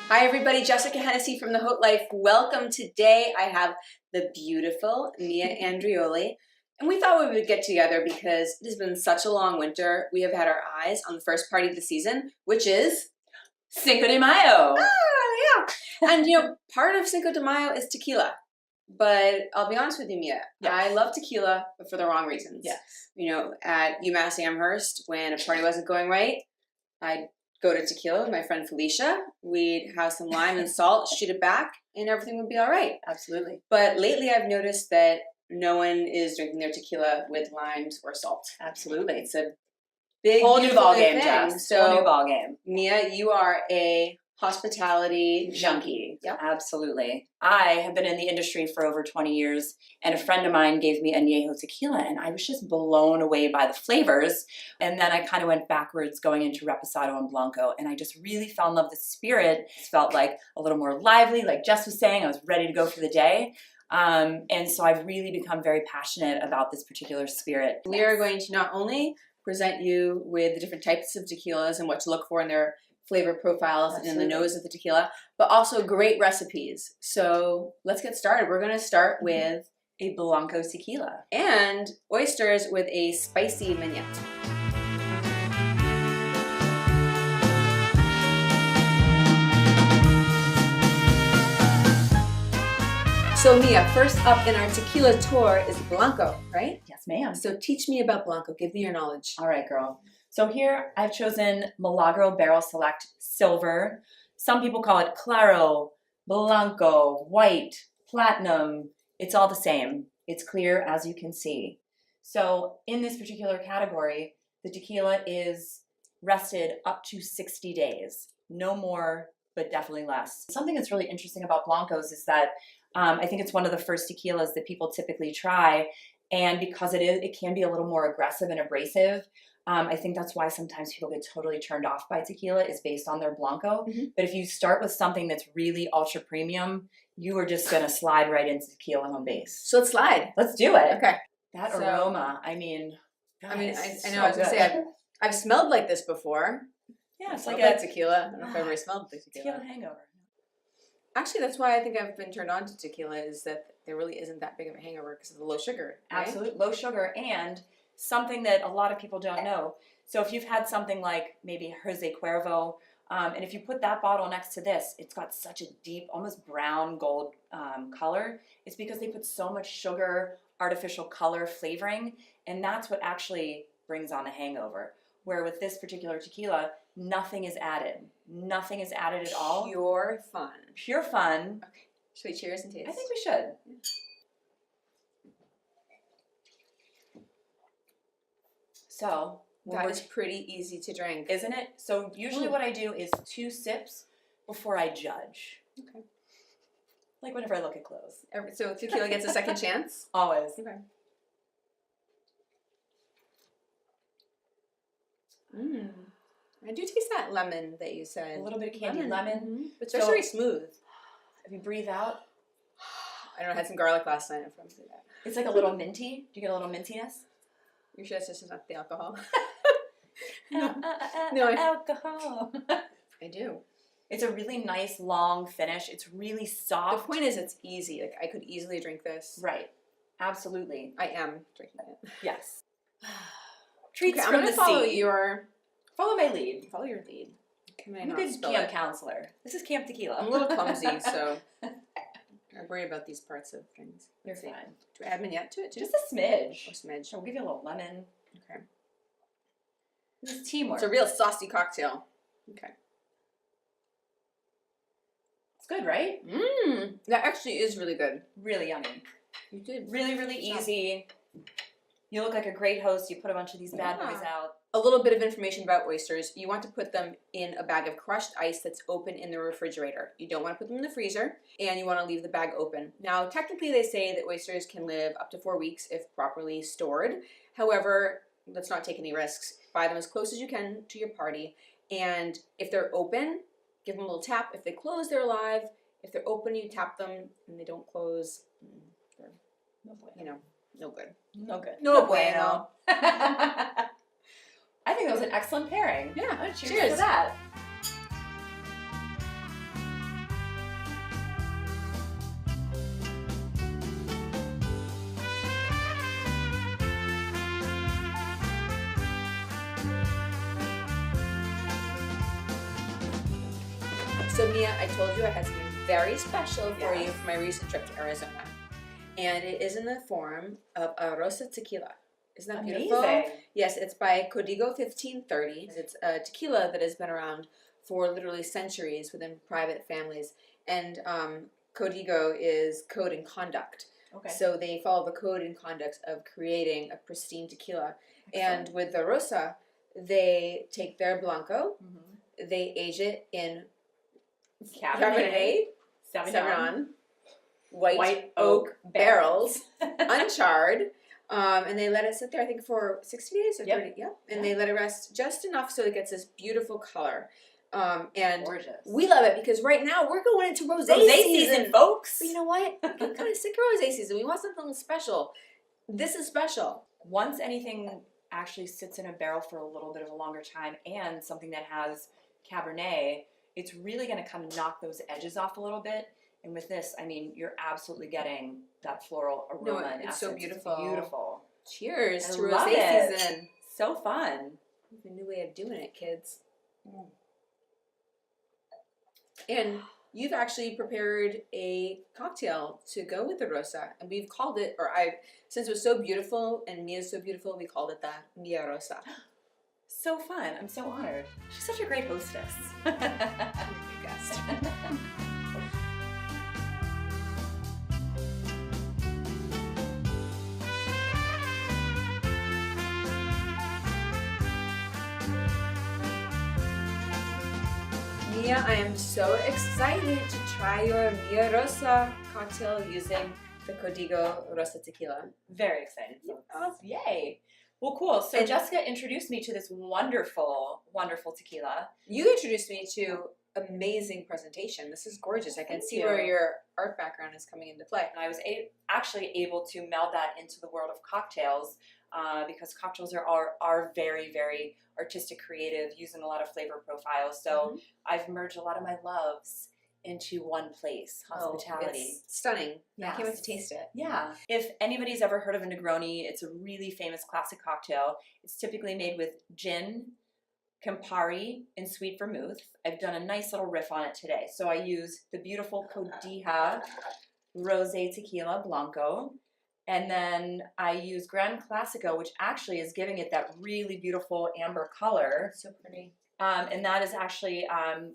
Hi everybody, Jessica Hennessy from the Haute Life. Welcome. Today I have the beautiful Mia Andreoli. And we thought we would get together because it has been such a long winter. We have had our eyes on the first party of the season, which is Cinco de Mayo. Yeah. And you know, part of Cinco de Mayo is tequila. But I'll be honest with you, Mia. Yes. I love tequila, but for the wrong reasons. Yes. You know, at UMass Amherst, when a party wasn't going right, I'd go to tequila with my friend Felicia. We'd have some lime and salt, shoot it back, and everything would be all right. Absolutely. But lately I've noticed that no one is drinking their tequila with limes or salt. Absolutely. It's a big whole new ball game, Jess. So, whole new ball game. Mia, you are a hospitality junkie. Yep. Absolutely. I have been in the industry for over 20 years, and a friend of mine gave me añejo tequila, and I was just blown away by the flavors. And then I kind of went backwards going into reposado and blanco, and I just really fell in love with the spirit. It felt like a little more lively, like Jess was saying. I was ready to go for the day. And so I've really become very passionate about this particular spirit. We are going to not only present you with the different types of tequilas and what to look for in their flavor profiles and in the nose of the tequila, but also great recipes. So let's get started. We're going to start with a blanco tequila and oysters with a spicy mignonette. So Mia, first up in our tequila tour is blanco, right? Yes, ma'am. So teach me about blanco. Give me your knowledge. All right, girl. So here I've chosen Milagro Barrel Select Silver. Some people call it Claro, Blanco, White, Platinum. It's all the same. It's clear as you can see. So in this particular category, the tequila is rested up to 60 days. No more, but definitely less. Something that's really interesting about Blancos is that I think it's one of the first tequilas that people typically try. And because it can be a little more aggressive and abrasive, I think that's why sometimes people get totally turned off by tequila is based on their blanco. Mm-hmm. But if you start with something that's really ultra premium, you are just going to slide right into tequila home base. So let's slide. Let's do it. Okay. That aroma, I mean, I know I was going to say, I've smelled like this before. Yeah, it's like a tequila. I don't know if I've ever smelled like tequila hangover. Actually, that's why I think I've been turned on to tequila is that there really isn't that big of a hangover because of the low sugar. Right? Absolutely. Low sugar and something that a lot of people don't know. So if you've had something like maybe Jose Cuervo, and if you put that bottle next to this, it's got such a deep, almost brown gold color. It's because they put so much sugar, artificial color, flavoring, and that's what actually brings on the hangover. Where with this particular tequila, nothing is added. Nothing is added at all. Pure fun. Pure fun. Okay. Should we cheers and taste? I think we should. So that is pretty easy to drink, isn't it? So usually what I do is 2 sips before I judge. Okay. Like whenever I look at clothes. So tequila gets a second chance? Always. Okay. I do taste that lemon that you said. A little bit of candied lemon. Mm-hmm. It's very smooth. If you breathe out. I don't know, I had some garlic last night. I'm do that. It's like a little minty. Do you get a little mintiness? You sure that's just not the alcohol? No, alcohol. I do. It's a really nice long finish. It's really soft. The point is it's easy. Like I could easily drink this. Right. Absolutely. I am drinking it. Yes. Treats okay, from I'm the follow sea. Follow my lead. Follow your lead. I'm a good camp counselor. This is Camp Tequila. I'm a little clumsy, so I worry about these parts of things. You're fine. Do I add mignonette to it too? Just a smidge. A smidge. We'll give you a little lemon. Okay. This is teamwork. It's a real saucy cocktail. Okay. It's good, right? That actually is really good. Really yummy. You did. Really, really easy. You look like a great host. You put a bunch of these bad boys out. A little bit of information about oysters. You want to put them in a bag of crushed ice that's open in the refrigerator. You don't want to put them in the freezer, and you want to leave the bag open. Now, technically they say that oysters can live up to 4 weeks if properly stored. However, let's not take any risks. Buy them as close as you can to your party, and if they're open, give them a little tap. If they close, they're alive. If they're open, you tap them, and they don't close, they're, no good. No good. No bueno. I think that was an excellent pairing. Yeah. Cheers to that. So Mia, I told you I had something very special for Yes. you for my recent trip to Arizona. And it is in the form of a Rosa Tequila. Isn't that beautiful? Amazing. Yes, it's by Código 1530. It's a tequila that has been around for literally centuries within private families. And Código is code and conduct. Okay. So they follow the code and conduct of creating a pristine tequila. Excellent. And with the Rosa, they take their Blanco, Mhm. they age it in Cabernet Sauvignon, white oak oak barrels, uncharred, and they let it sit there, I think, for 60 days or 30. Yep. And they let it rest just enough so it gets this beautiful color. And Gorgeous. we love it because right now we're going into rosé season, folks. But you know what? I'm kind of sick of rosé season. We want something special. This is special. Once anything actually sits in a barrel for a little bit of a longer time and something that has Cabernet, it's really going to kind of knock those edges off a little bit. And with this, I mean, you're absolutely getting that floral aroma and it's so essence. beautiful. It's beautiful. Cheers I to love rosé it. season. So fun. A new way of doing it, kids. And you've actually prepared a cocktail to go with the Rosa, and we've called it, since it was so beautiful and Mia's so beautiful, we called it the Mia Rosa. So fun. I'm so honored. She's such a great hostess. You're a good guest. Mia, I am so excited to try your Mia Rosa cocktail using the Código Rosa Tequila. Very excited. Yes. Yay. Well, cool. So And- Jessica introduced me to this wonderful, wonderful tequila. You introduced me to amazing presentation. This is gorgeous. I can Thank see you. where your art background is coming into play. And I was actually able to meld that into the world of cocktails because cocktails are very, very artistic, creative, using a lot of flavor profiles. So I've merged a lot of my loves into one place, hospitality. It's stunning. I can't wait Yes. to taste it. Yeah. If anybody's ever heard of a Negroni, it's a really famous classic cocktail. It's typically made with gin, Campari, and sweet vermouth. I've done a nice little riff on it today. So I use the beautiful Codija Rosé Tequila Blanco. And then I use Gran Classico, which actually is giving it that really beautiful amber color. So pretty. And that is actually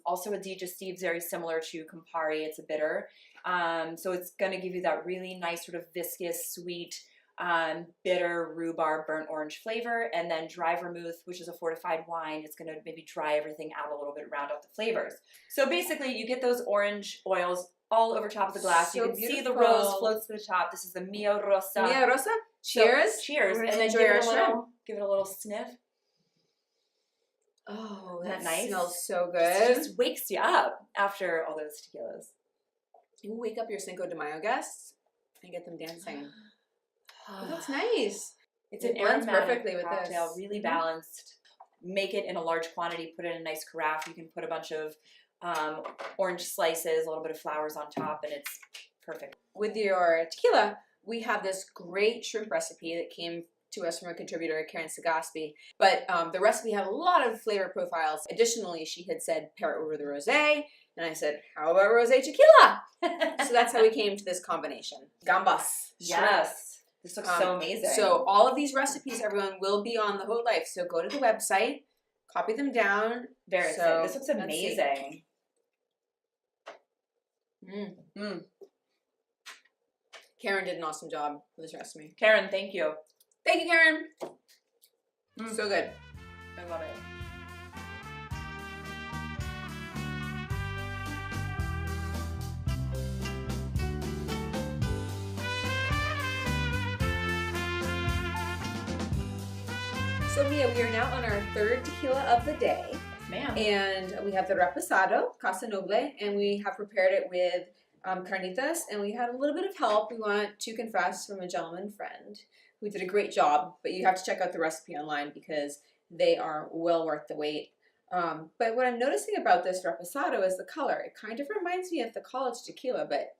also a digestive, very similar to Campari. It's a bitter. So it's going to give you that really nice sort of viscous, sweet, bitter rhubarb, burnt orange flavor. And then dry vermouth, which is a fortified wine. It's going to maybe dry everything out a little bit, round out the flavors. So basically, you get those orange oils all over top of the glass. So you can see the beautiful. rose floats to the top. This is the Mia Rosa. Mia Rosa, So, cheers. cheers. We're And gonna then enjoy give our it, shrimp. give it a little sniff. Oh, Isn't that that nice? smells so It good. just wakes you up after all those tequilas. You wake up your Cinco de Mayo guests and get them dancing. Oh, that's nice. It's It an blends aromatic perfectly with cocktail, this. really Mhm. balanced. Make it in a large quantity, put it in a nice carafe. You can put a bunch of orange slices, a little bit of flowers on top, and it's perfect. With your tequila, we have this great shrimp recipe that came to us from a contributor, Karen Sagaspi. But the recipe had a lot of flavor profiles. Additionally, she had said pair it over the rosé, and I said, how about rosé tequila? So that's how we came to this combination. Gambas. shrimp. Yes. This looks so amazing. So all of these recipes, everyone, will be on the Haute Life. So go to the website, copy them down. very so, excited. This looks let's see. amazing. Karen did an awesome job with this recipe. Karen, thank you. Thank you, Karen. Mm. So good. I love it. So Mia, we are now on our third tequila of the day. Ma'am. And we have the Reposado, Casa Noble, and we have prepared it with carnitas, and we had a little bit of help, we want to confess, from a gentleman friend who did a great job, but you have to check out the recipe online because they are well worth the wait. But what I'm noticing about this Reposado is the color. It kind of reminds me of the college tequila, but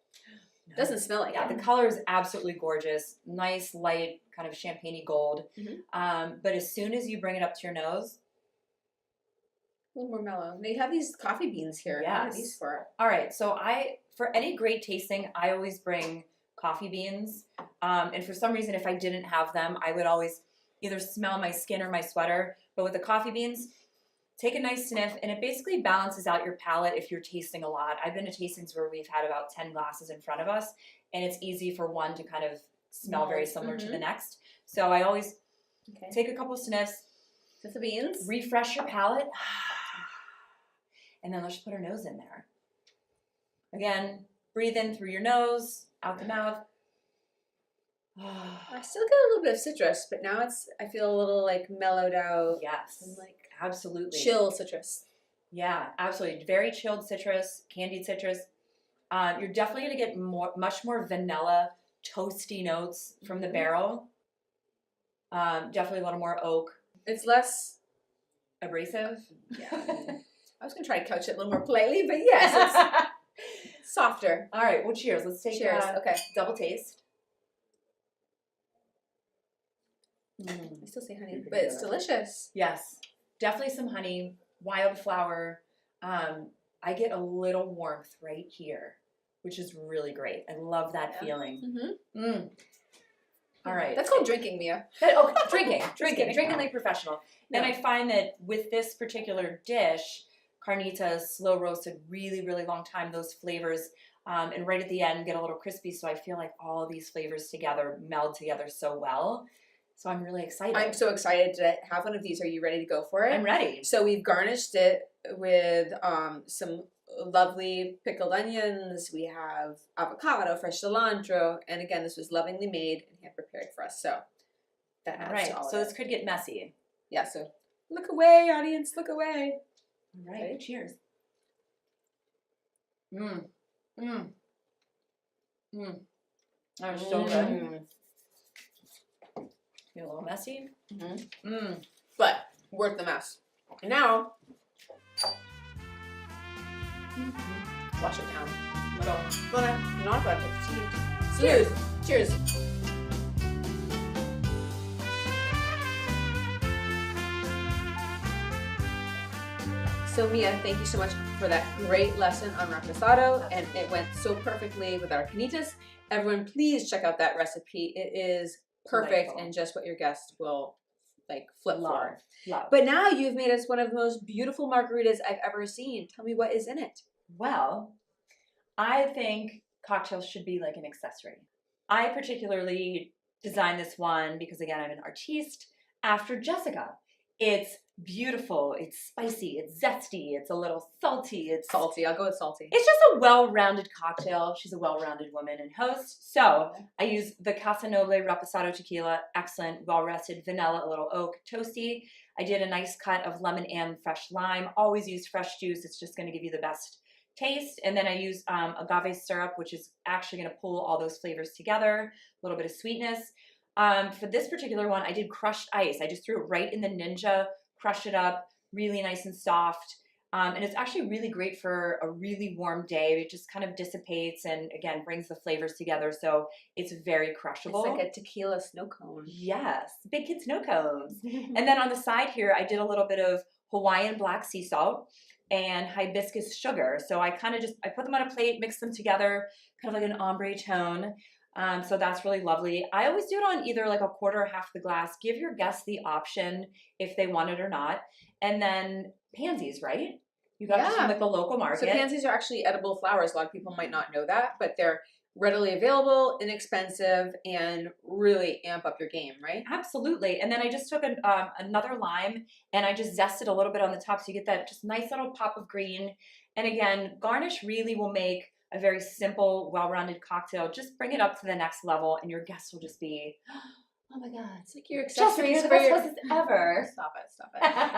it doesn't smell like Yeah, it. the color is absolutely gorgeous. Nice, light, kind of champagne-y gold. Mhm. But as soon as you bring it up to your nose, A little more mellow. They have these coffee beans here. What are these for? All right. So for any great tasting, I always bring coffee beans. And for some reason, if I didn't have them, I would always either smell my skin or my sweater. But with the coffee beans, take a nice sniff, and it basically balances out your palate if you're tasting a lot. I've been to tastings where we've had about 10 glasses in front of us, and it's easy for one to kind of smell very similar to the next. So I always take a couple sniffs. With the beans. Refresh your palate. And then let's just put our nose in there. Again, breathe in through your nose, out the mouth. I still get a little bit of citrus, but now I feel a little like mellowed out. Yes, and like absolutely. Chill citrus. Yeah, absolutely. Very chilled citrus, candied citrus. You're definitely going to get much more vanilla, toasty notes from the barrel. Definitely a little more oak. It's less abrasive. Yeah. I was going to try to couch it a little more politely, but yes, it's softer. All right, well, cheers. Let's take okay. Double taste. I still say honey, but it's delicious. Yes, definitely some honey, wildflower. I get a little warmth right here, which is really great. I love that feeling. All right. That's called drinking, Mia. Drinking like professional. And I find that with this particular dish, carnitas, slow roasted, really, really long time, those flavors, and right at the end get a little crispy. So I feel like all these flavors together meld together so well. So I'm really excited. I'm so excited to have one of these. Are you ready to go for it? I'm ready. So we've garnished it with some lovely pickled onions. We have avocado, fresh cilantro, and again, this was lovingly made and hand prepared for us. So that adds to all of it. So this could get messy. Yeah. So look away, audience. Look away. All right. Okay. Cheers. That was so good. Feel a little messy. But worth the mess. And now, wash it down. Not about it. Cheers. Cheers. So Mia, thank you so much for that great lesson on reposado, and it went so perfectly with our carnitas. Everyone, please check out that recipe. It is perfect Delightful. and just what your guests will like flip for. Love. But now you've made us one of the most beautiful margaritas I've ever seen. Tell me what is in it. Well, I think cocktails should be like an accessory. I particularly designed this one because, again, I'm an artiste after Jessica. It's beautiful, it's spicy, it's zesty, it's a little salty. It's salty. I'll go with salty. It's just a well-rounded cocktail. She's a well-rounded woman and host. So I use the Casa Noble Reposado Tequila. Excellent, well-rested, vanilla, a little oak, toasty. I did a nice cut of lemon and fresh lime. Always use fresh juice. It's just going to give you the best taste. And then I use agave syrup, which is actually going to pull all those flavors together. A little bit of sweetness. For this particular one, I did crushed ice. I just threw it right in the Ninja, crushed it up, really nice and soft. And it's actually really great for a really warm day. It just kind of dissipates and, again, brings the flavors together. So it's very crushable. It's like a tequila snow cone. Yes, big kid snow cones. And then on the side here, I did a little bit of Hawaiian black sea salt and hibiscus sugar. So I put them on a plate, mix them together, kind of like an ombre tone. So that's really lovely. I always do it on either like a quarter or half the glass. Give your guests the option if they want it or not. And then pansies, right? You got this from like the local market. So pansies are actually edible flowers. A lot of people might not know that, but they're readily available, inexpensive, and really amp up your game, right? Absolutely. And then I just took another lime and I just zested a little bit on the top so you get that just nice little pop of green. And again, garnish really will make a very simple, well-rounded cocktail. Just bring it up to the next level and your guests will just be, oh my God. It's like your accessories for your ever. Stop it.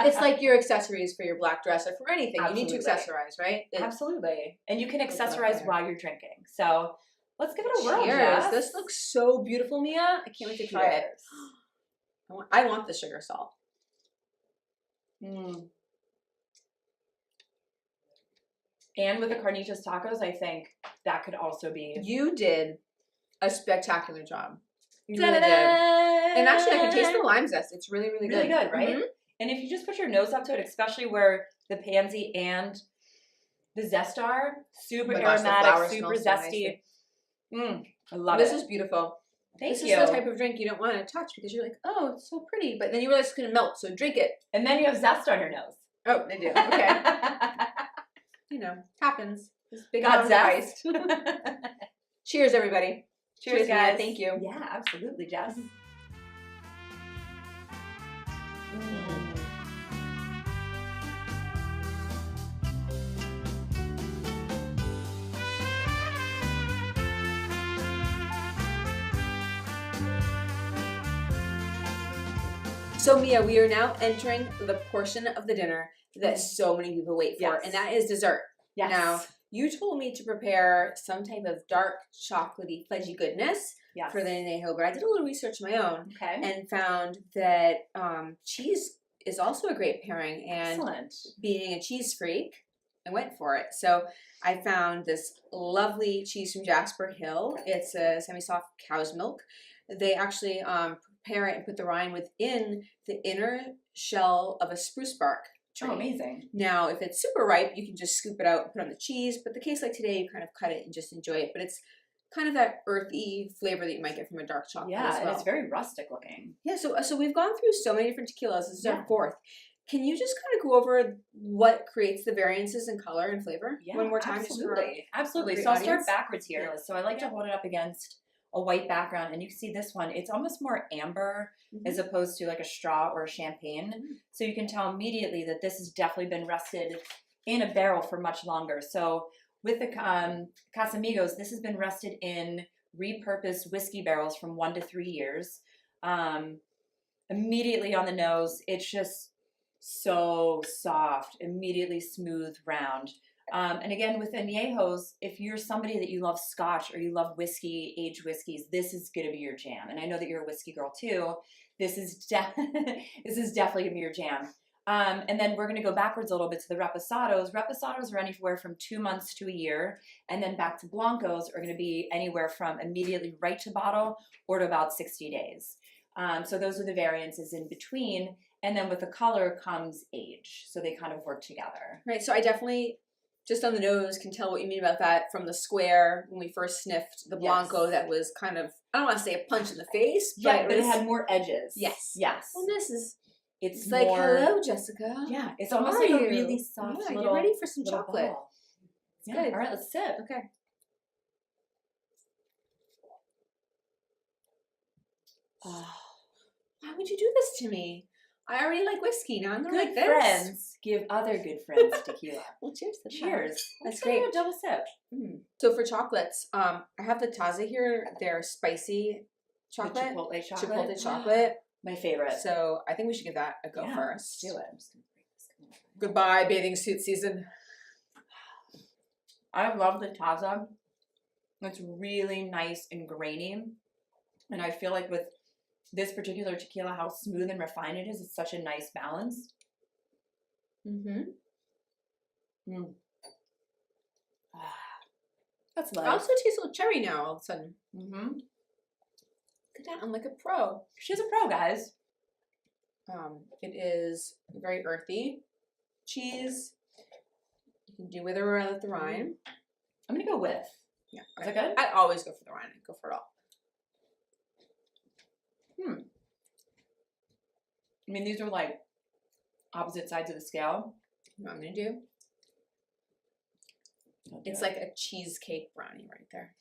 It's like your accessories for your black dress or for anything. Absolutely. You need to accessorize, right? Absolutely. And you can accessorize while you're drinking. So let's give it a whirl, Cheers. Jess. This looks so beautiful, Mia. I can't wait to try it. I want the sugar salt. And with the carnitas tacos, I think that could also be. You did a spectacular job. You really did. And actually, I can taste the lime zest. It's really, really good. Really good, right? And if you just put your nose up to it, especially where the pansy and the zest are, super Oh my gosh, the flower aromatic, super smells so zesty. I love This it. is beautiful. Thank This you. is the type of drink you don't want to touch because you're like, oh, it's so pretty. But then you realize it's going to melt, so drink it. And then you have zest on your nose. Oh, they do. Okay. You know, happens. This big Got amount of zest. ice. Cheers, everybody. Cheers, Mia. guys. Thank you. Yeah, absolutely, Jess. So Mia, we are now entering the portion of the dinner that so many people wait for, Yes. and that is dessert. Yes. Now, you told me to prepare some type of dark chocolatey fudgy goodness Yes. for the añejo, but I did a little research of my own Okay. and found that cheese is also a great pairing. And Excellent. being a cheese freak, I went for it. So I found this lovely cheese from Jasper Hill. It's a semi-soft cow's milk. They actually prepare it and put the rind within the inner shell of a spruce bark tree. Oh, amazing. Now, if it's super ripe, you can just scoop it out and put on the cheese. But the case like today, you kind of cut it and just enjoy it. But it's kind of that earthy flavor that you might get from a dark chocolate Yeah, as well. and it's very rustic looking. Yeah, so we've gone through so many different tequilas. This is Yeah. our fourth. Can you just kind of go over what creates the variances in color and flavor one more time? Just for Absolutely. great So I'll audience? start backwards here. So I like to hold it up against a white background, and you can see this one. It's almost more amber as opposed to like a straw or a champagne. So you can tell immediately that this has definitely been rested in a barrel for much longer. So with the Casamigos, this has been rested in repurposed whiskey barrels from 1 to 3 years. Immediately on the nose, it's just so soft, immediately smooth, round. And again, with añejos, if you're somebody that you love scotch or you love whiskey, aged whiskeys, this is going to be your jam. And I know that you're a whiskey girl too. This is this is definitely going to be your jam. And then we're going to go backwards a little bit to the reposados. Reposados are anywhere from 2 months to a year. And then back to blancos are going to be anywhere from immediately right to bottle or to about 60 days. So those are the variances in between. And then with the color comes age. So they kind of work together. Right, so I definitely, just on the nose, can tell what you mean about that from the square when we first sniffed the Blanco. Yes. That was kind of, I don't want to say a punch in the face, but, Yeah, but it had more edges. Yes. Yes. And this is, It's like, more, hello, Jessica. Yeah, it's How almost are like you? a really soft Yeah, little, you're ready for some little chocolate. ball. It's Yeah. good. All right, let's sip. Okay. Oh. Why would you do this to me? I already like whiskey. Now I'm going to Good like this. friends give other good friends tequila. Well, cheers to that. Cheers. That's Let's go great. a double sip. So for chocolates, I have the Taza here. They're spicy chocolate. The Chipotle chocolate. Chipotle chocolate. My favorite. So I think we should give that a go Yeah, first. do it. I'm just gonna break this. Come on. Goodbye, bathing suit season. I love the Taza. It's really nice and grainy. And I feel like with this particular tequila, how smooth and refined it is, it's such a nice balance. That's I nice. also taste a little cherry now all of a sudden. Look at that, I'm like a pro. She's a pro, guys. It is very earthy. Cheese. You can do with or without the rind. I'm gonna go with. Yeah. Is that good? I always go for the rind. I go for it all. I mean, these are like opposite sides of the scale. You know what I'm gonna do? It's like a cheesecake brownie right there.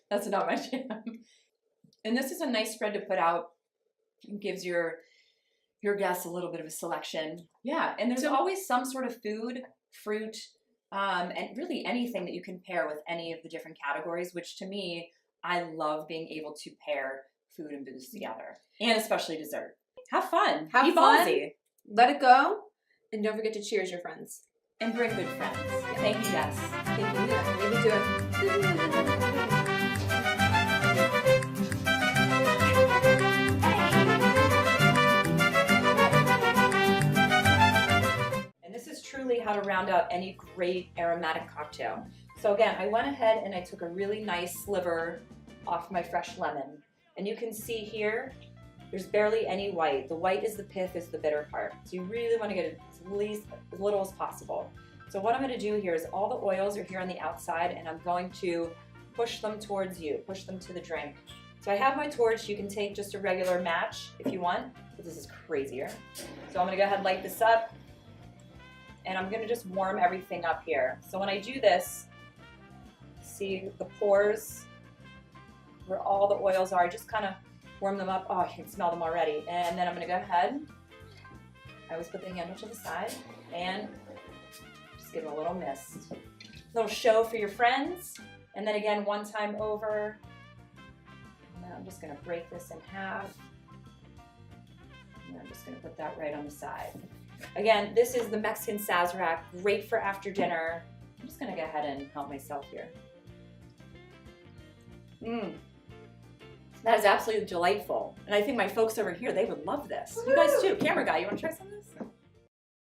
That's not my jam. And this is a nice spread to put out. It gives your guests a little bit of a selection. Yeah, and there's always some sort of food, fruit, and really anything that you can pair with any of the different categories, which to me, I love being able to pair food and booze together, and especially dessert. Have fun. Have Be fun. ballsy. Let it go. And don't forget to cheers your friends. And bring good friends. Thank you, Jess. Thank you. Yeah, leave me to it. And this is truly how to round out any great aromatic cocktail. So again, I went ahead and I took a really nice sliver off my fresh lemon. And you can see here, There's barely any white. The white is the pith, is the bitter part. So you really want to get as little as possible. So what I'm going to do here is all the oils are here on the outside, and I'm going to push them towards you, push them to the drink. So I have my torch. You can take just a regular match if you want, but this is crazier. So I'm going to go ahead and light this up, and I'm going to just warm everything up here. So when I do this, see the pores where all the oils are, just kind of warm them up. Oh, I can smell them already. And then I'm going to go ahead. I always put the handle to the side and just give them a little mist. Little show for your friends. And then again, one time over. And then I'm just going to break this in half. And then I'm just going to put that right on the side. Again, this is the Mexican Sazerac, great for after dinner. I'm just going to go ahead and help myself here. That is absolutely delightful. And I think my folks over here, they would love this. You guys too. Camera guy, you want to try some of this?